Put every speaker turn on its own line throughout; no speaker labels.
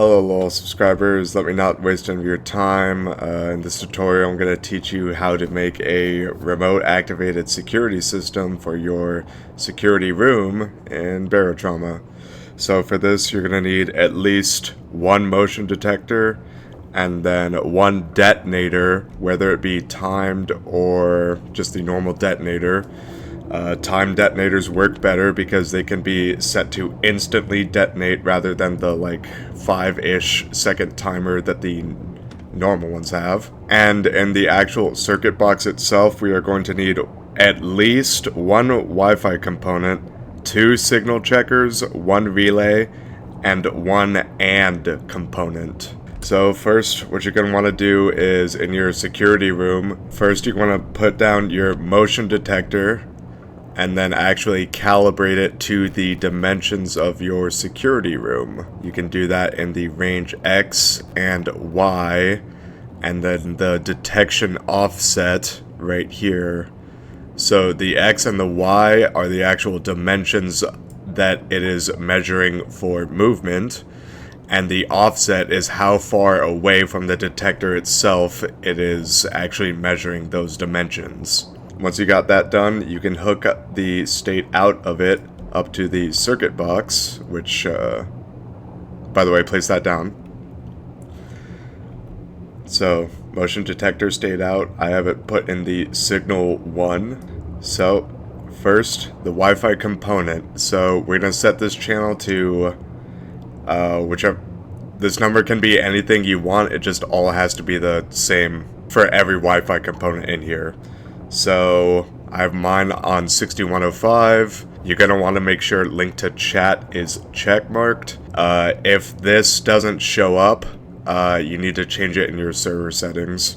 Hello loyal subscribers, let me not waste any of your time. In this tutorial I'm going to teach you how to make a remote activated security system for your security room in Barotrauma. So for this you're going to need at least one motion detector and then one detonator, whether it be timed or just the normal detonator. Time detonators work better because they can be set to instantly detonate rather than the 5-ish second timer that the normal ones have. And in the actual circuit box itself, we are going to need at least one Wi-Fi component, 2 signal checkers, 1 relay, and 1 AND component. So first, what you're going to want to do is in your security room, first you want to put down your motion detector and then actually calibrate it to the dimensions of your security room. You can do that in the range X and Y, and then the detection offset right here. So the X and the Y are the actual dimensions that it is measuring for movement, and the offset is how far away from the detector itself it is actually measuring those dimensions. Once you got that done, you can hook up the state out of it up to the circuit box, which, by the way, place that down. So, motion detector state out, I have it put in the signal 1. So, first, the Wi-Fi component. So, we're going to set this channel to, whichever, this number can be anything you want, it just all has to be the same for every Wi-Fi component in here. So I have mine on 6105. You're going to want to make sure link to chat is check marked. If this doesn't show up, you need to change it in your server settings.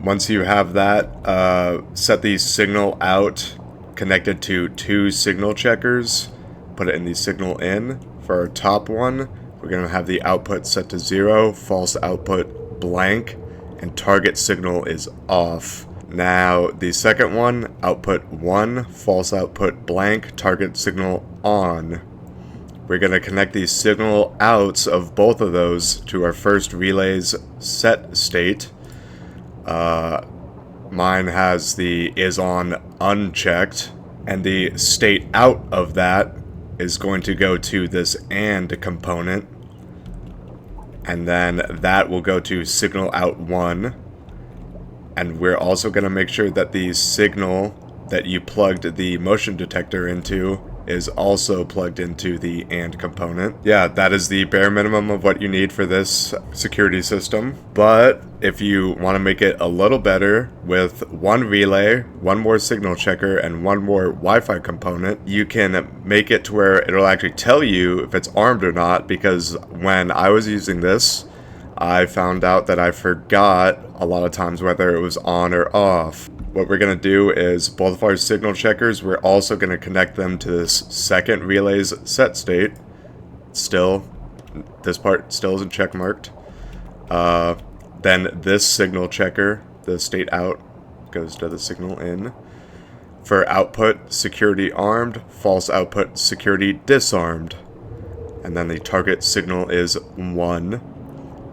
Once you have that, set the signal out connected to 2 signal checkers. Put it in the signal in. For our top one, we're going to have the output set to 0, false output blank, and target signal is off. Now, the second one, output 1, false output blank, target signal on. We're going to connect the signal outs of both of those to our first relay's set state. Mine has the is on unchecked, and the state out of that is going to go to this AND component, and then that will go to signal out 1. And we're also going to make sure that the signal that you plugged the motion detector into is also plugged into the AND component. Yeah, that is the bare minimum of what you need for this security system. But if you want to make it a little better with 1 relay, 1 more signal checker, and 1 more Wi-Fi component, you can make it to where it'll actually tell you if it's armed or not, because when I was using this, I found out that I forgot a lot of times whether it was on or off. What we're going to do is both of our signal checkers, we're also going to connect them to this second relay's set state. Still, this part still isn't check marked. Then this signal checker, the state out, goes to the signal in. For output, security armed, false output, security disarmed. And then the target signal is 1.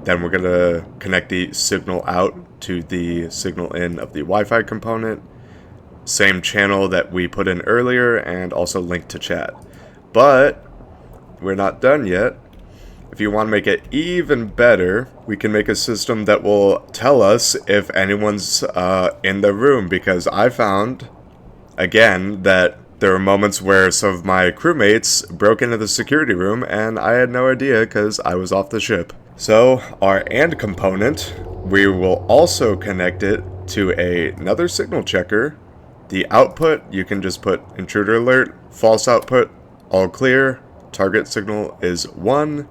Then we're going to connect the signal out to the signal in of the Wi-Fi component. Same channel that we put in earlier, and also link to chat. But we're not done yet. If you want to make it even better, we can make a system that will tell us if anyone's in the room, because I found, again, that there were moments where some of my crewmates broke into the security room and I had no idea because I was off the ship. So our AND component, we will also connect it to another signal checker. The output, you can just put intruder alert, false output, all clear, target signal is 1.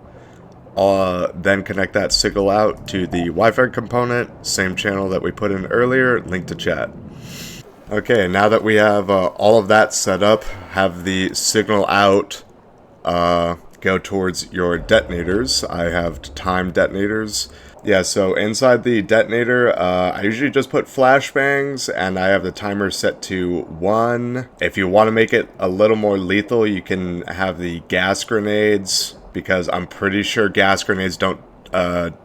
Then connect that signal out to the Wi-Fi component, same channel that we put in earlier, link to chat. Okay, now that we have all of that set up, have the signal out go towards your detonators. I have time detonators. Yeah, so inside the detonator, I usually just put flashbangs, and I have the timer set to 1. If you want to make it a little more lethal, you can have the gas grenades because I'm pretty sure gas grenades don't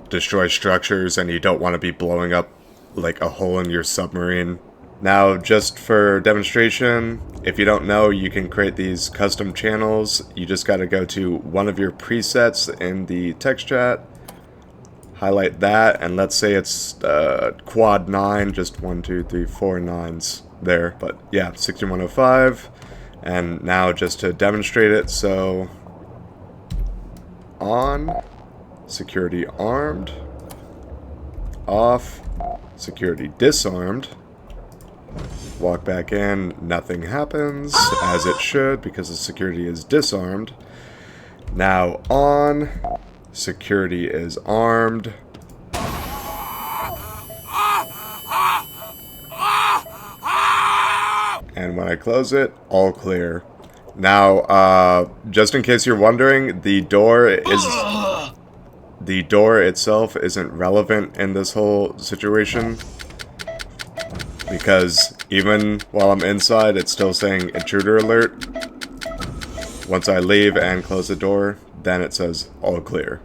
destroy structures, and you don't want to be blowing up like a hole in your submarine. Now, just for demonstration, if you don't know, you can create these custom channels. You just got to go to one of your presets in the text chat, highlight that, and let's say it's quad 9, just 1, 2, 3, 4 nines there. But yeah, 6105. And now just to demonstrate it, so on, security armed, off, security disarmed. Walk back in, nothing happens, as it should, because the security is disarmed. Now on, security is armed. And when I close it, all clear. Now, just in case you're wondering, the door itself isn't relevant in this whole situation, because even while I'm inside, it's still saying intruder alert. Once I leave and close the door, then it says all clear.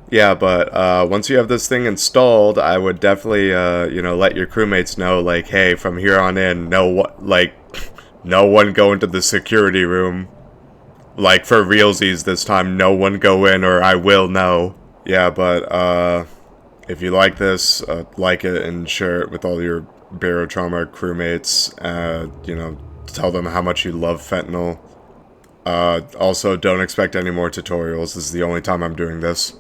Yeah, but once you have this thing installed, I would definitely, you know, let your crewmates know, like, hey, from here on in, no one go into the security room. Like, for realsies this time, no one go in or I will know. Yeah, but if you like this, like it and share it with all your Barotrauma crewmates. You know, tell them how much you love fentanyl. Also, don't expect any more tutorials. This is the only time I'm doing this.